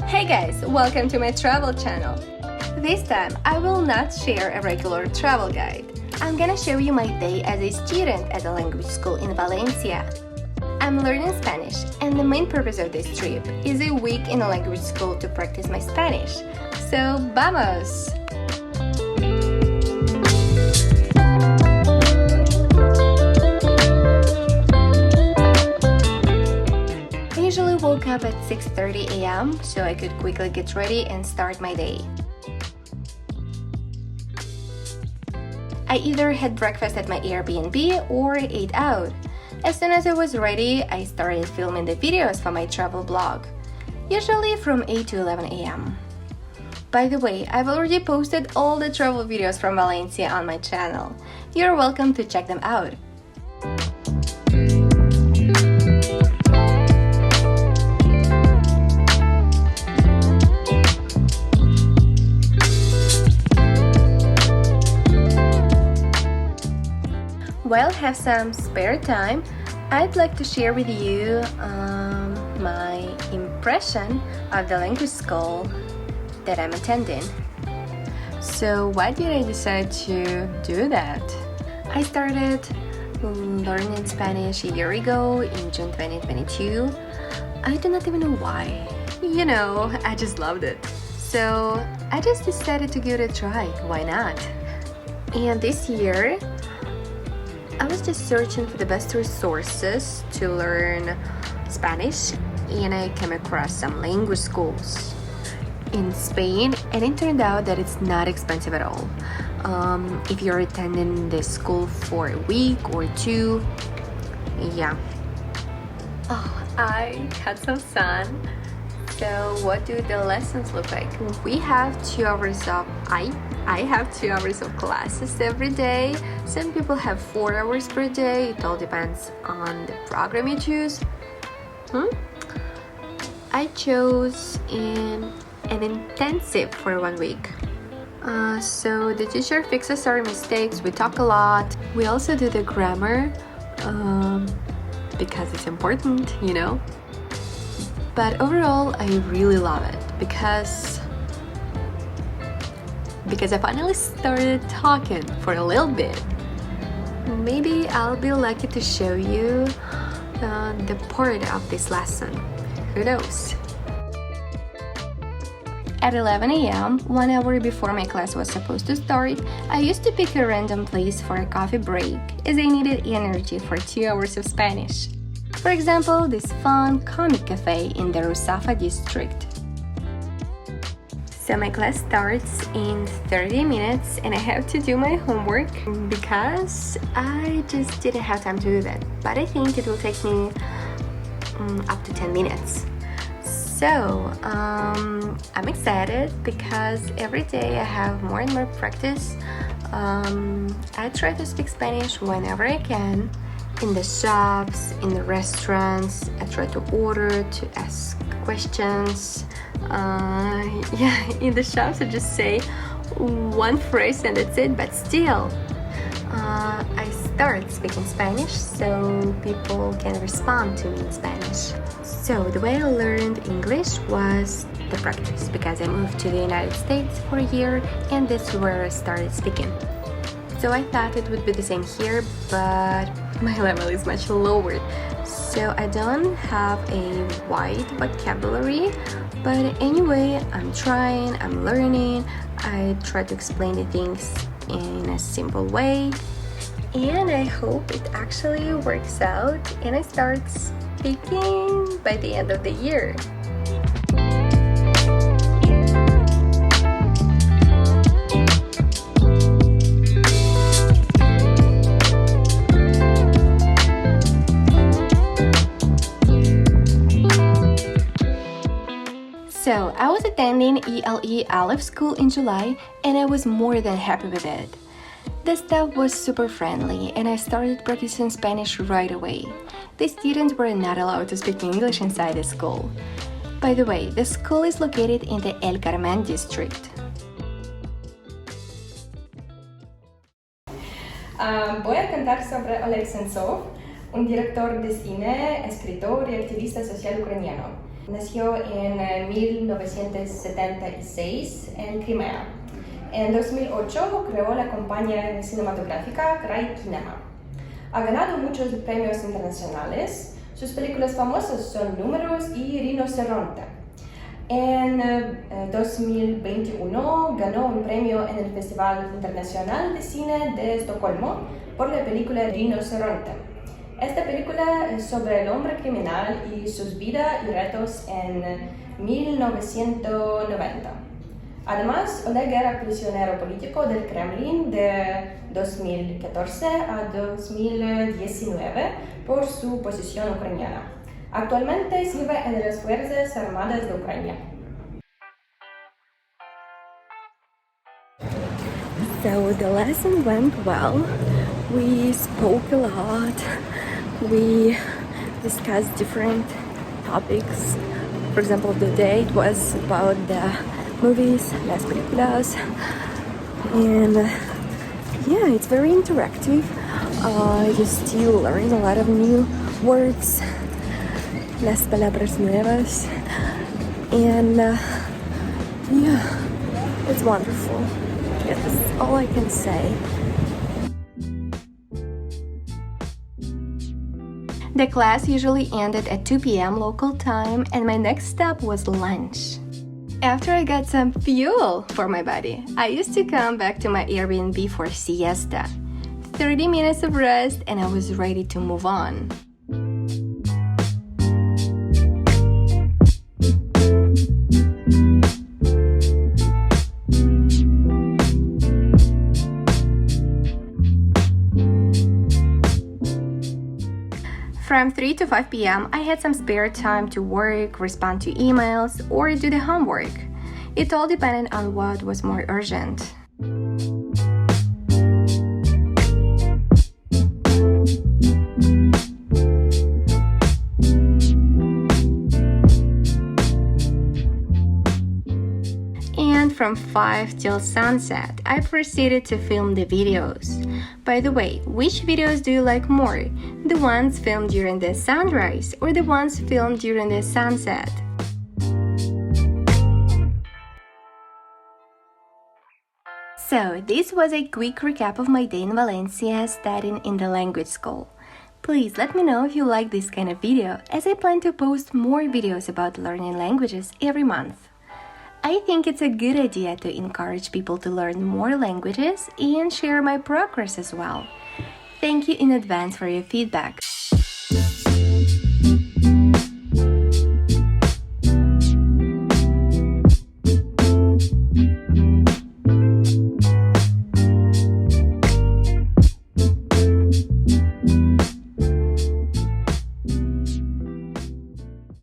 Hey guys, welcome to my travel channel. This time I will not share a regular travel guide. I'm gonna show you my day as a student at a language school in Valencia. I'm learning Spanish, and the main purpose of this trip is a week in a language school to practice my Spanish. So, vamos! I usually woke up at 6:30 a.m. so I could quickly get ready and start my day. I either had breakfast at my Airbnb or ate out. As soon as I was ready, I started filming the videos for my travel blog, usually from 8 to 11 a.m. By the way, I've already posted all the travel videos from Valencia on my channel. You're welcome to check them out. While I have some spare time, I'd like to share with you my impression of the language school that I'm attending. So why did I decide to do that? I started learning Spanish a year ago in June 2022. I do not even know why. I just loved it. So I just decided to give it a try. Why not? And this year, I was just searching for the best resources to learn Spanish, and I came across some language schools in Spain, and it turned out that it's not expensive at all. If you're attending this school for a week or two, yeah. I had some sun. So what do the lessons look like? We have 2 hours of I have 2 hours of classes every day. Some people have 4 hours per day. It all depends on the program you choose. I chose an intensive for 1 week. So the teacher fixes our mistakes. We talk a lot. We also do the grammar because it's important, But overall, I really love it because I finally started talking for a little bit. Maybe I'll be lucky to show you the part of this lesson. Who knows? At 11 a.m., 1 hour before my class was supposed to start, I used to pick a random place for a coffee break as I needed energy for 2 hours of Spanish. For example, this fun comic cafe in the Rusafa district. So my class starts in 30 minutes and I have to do my homework because I just didn't have time to do that. But I think it will take me up to 10 minutes. So I'm excited because every day I have more and more practice. I try to speak Spanish whenever I can. In the shops, in the restaurants, I try to order, to ask questions. In the shops I just say one phrase and that's it, but still I start speaking Spanish so people can respond to me in Spanish. So the way I learned English was the practice because I moved to the United States for a year and that's where I started speaking. So I thought it would be the same here, but my level is much lower. So I don't have a wide vocabulary, but anyway, I'm trying, I'm learning. I try to explain the things in a simple way, and I hope it actually works out and I start speaking by the end of the year. So, I was attending ELE Aleph school in July and I was more than happy with it. The staff was super friendly and I started practicing Spanish right away. The students were not allowed to speak English inside the school. By the way, the school is located in the El Carmen district. Voy a cantar sobre Oleg Sentsov, un director de cine, escritor y activista social ucraniano. Nació en 1976 en Crimea. En 2008 creó la compañía cinematográfica Cry Kinema. Ha ganado muchos premios internacionales. Sus películas famosas son Números y Rinoceronte. En 2021 ganó un premio en el Festival Internacional de Cine de Estocolmo por la película Rinoceronte. Esta película es sobre el hombre criminal y sus vidas y retos en 1990. Además, Oleg era prisionero político del Kremlin de 2014 a 2019 por su posición ucraniana. Actualmente sirve en las Fuerzas Armadas de Ucrania. So the lesson went well. We spoke a lot. We discussed different topics. For example, today it was about the movies, las películas, and yeah, it's very interactive. You still learn a lot of new words, las palabras nuevas, and yeah, it's wonderful. Yeah, that's all I can say. The class usually ended at 2 p.m. local time, and my next step was lunch. After I got some fuel for my body, I used to come back to my Airbnb for siesta. 30 minutes of rest and I was ready to move on. From 3 to 5 p.m., I had some spare time to work, respond to emails, or do the homework. It all depended on what was more urgent. And from 5 till sunset, I proceeded to film the videos. By the way, which videos do you like more? The ones filmed during the sunrise or the ones filmed during the sunset? So, this was a quick recap of my day in Valencia studying in the language school. Please let me know if you like this kind of video, as I plan to post more videos about learning languages every month. I think it's a good idea to encourage people to learn more languages and share my progress as well. Thank you in advance for your feedback.